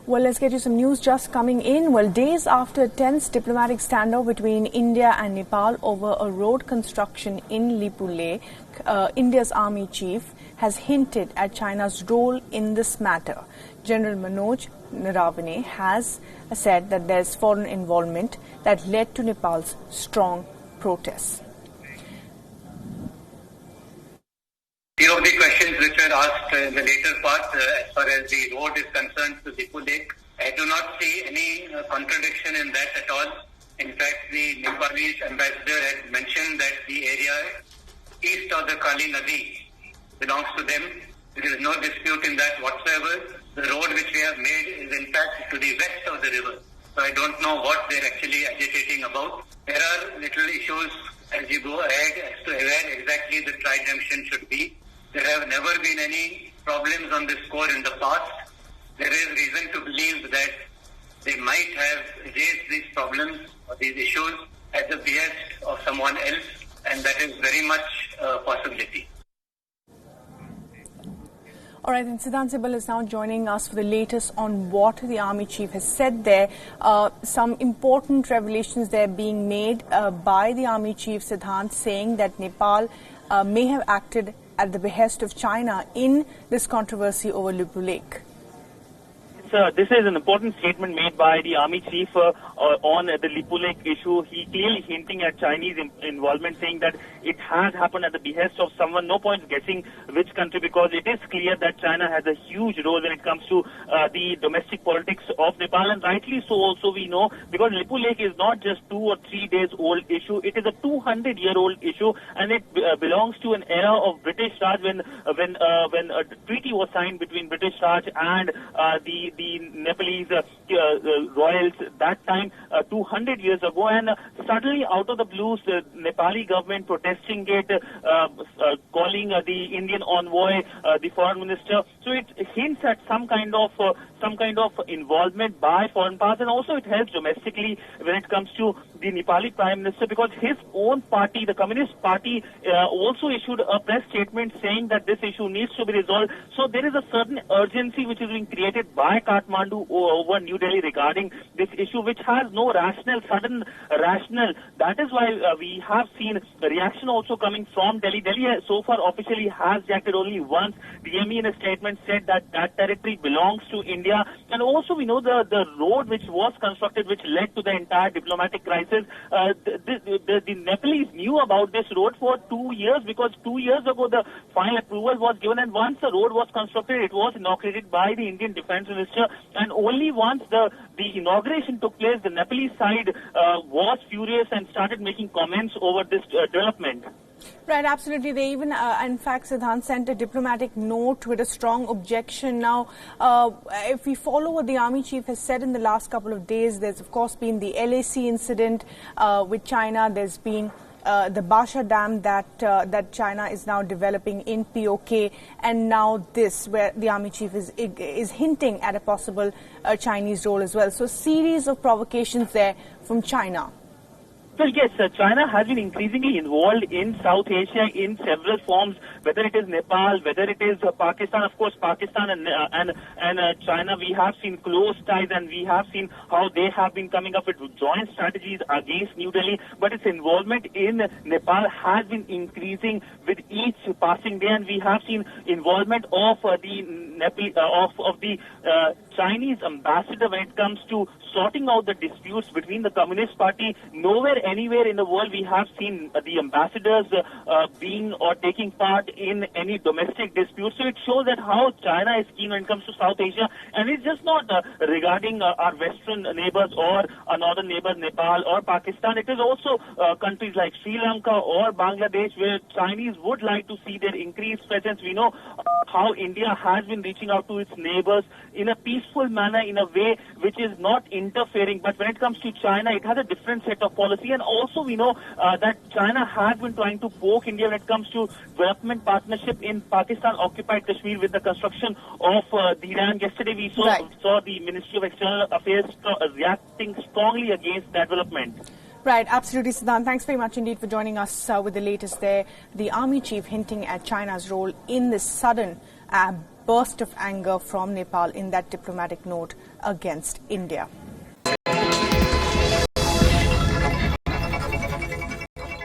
Well, let's get you some news just coming in. Well, days after a tense diplomatic standoff between India and Nepal over a road construction in Lippu Lake, India's army chief has hinted at China's role in this matter. General Manoj Narawane has said that there's foreign involvement that led to Nepal's strong protests. Few of the questions which were asked in the later part, as far as the road is concerned to Lippu Lake, I do not see any contradiction in that at all. In fact, the Nepalese ambassador had mentioned that the area east of the Kali Nadi belongs to them. There is no dispute in that whatsoever. The road which we have made is in fact to the west of the river. So I don't know what they're actually agitating about. There are little issues as you go ahead as to where exactly the tri-junction should be. There have never been any problems on this score in the past. There is reason to believe that they might have raised these problems or these issues at the behest of someone else, and that is very much a possibility. All right, and Siddhant Sibal is now joining us for the latest on what the Army Chief has said there. Some important revelations there being made by the Army Chief, Siddhant, saying that Nepal may have acted at the behest of China in this controversy over Lippu Lake. This is an important statement made by the Army Chief on the Lippu Lake issue. He clearly hinting at Chinese involvement, saying that it has happened at the behest of someone. No point guessing which country, because it is clear that China has a huge role when it comes to the domestic politics of Nepal, and rightly so also we know, because Lippu Lake is not just 2 or 3 days old issue. It is a 200-year-old issue, and it belongs to an era of British Raj when a treaty was signed between British Raj and the Nepalese royals that time 200 years ago, and suddenly out of the blues the Nepali government protesting it, calling the Indian envoy the foreign minister. So it hints at some kind of involvement by foreign powers, and also it helps domestically when it comes to the Nepali Prime Minister, because his own party, the Communist Party, also issued a press statement saying that this issue needs to be resolved. So there is a certain urgency which is being created by Kathmandu over New Delhi regarding this issue, which has no sudden rationale. That is why we have seen a reaction also coming from Delhi. Delhi so far officially has reacted only once. The ME in a statement said that that territory belongs to India. And also we know the road which was constructed, which led to the entire diplomatic crisis. The Nepalese knew about this road for 2 years, because 2 years ago the final approval was given, and once the road was constructed, it was inaugurated by the Indian Defence Minister, and only once the inauguration took place, the Nepalese side was furious and started making comments over this development. Right, absolutely. They even, in fact, Siddhant sent a diplomatic note with a strong objection. Now, if we follow what the Army Chief has said in the last couple of days, there's, of course, been the LAC incident with China. There's been the Basha Dam that China is now developing in POK, and now this, where the Army Chief is hinting at a possible Chinese role as well. So, a series of provocations there from China. Well, yes, China has been increasingly involved in South Asia in several forms, whether it is Nepal, whether it is Pakistan. Of course, Pakistan and China, we have seen close ties, and we have seen how they have been coming up with joint strategies against New Delhi. But its involvement in Nepal has been increasing with each passing day, and we have seen involvement of the Chinese ambassador when it comes to sorting out the disputes between the Communist Party. Nowhere, anywhere in the world we have seen the ambassadors being or taking part in any domestic disputes. So it shows that how China is keen when it comes to South Asia, and it's just not regarding our western neighbors or our northern neighbors Nepal or Pakistan. It is also countries like Sri Lanka or Bangladesh, where Chinese would like to see their increased presence. We know how India has been reaching out to its neighbors in a peaceful manner, in a way which is not interfering. But when it comes to China, it has a different set of policy. And also we know that China has been trying to poke India when it comes to development partnership in Pakistan-occupied Kashmir with the construction of the dam. Yesterday we saw the Ministry of External Affairs reacting strongly against that development. Right, absolutely, Siddhant. Thanks very much indeed for joining us with the latest there. The Army Chief hinting at China's role in this sudden burst of anger from Nepal in that diplomatic note against India.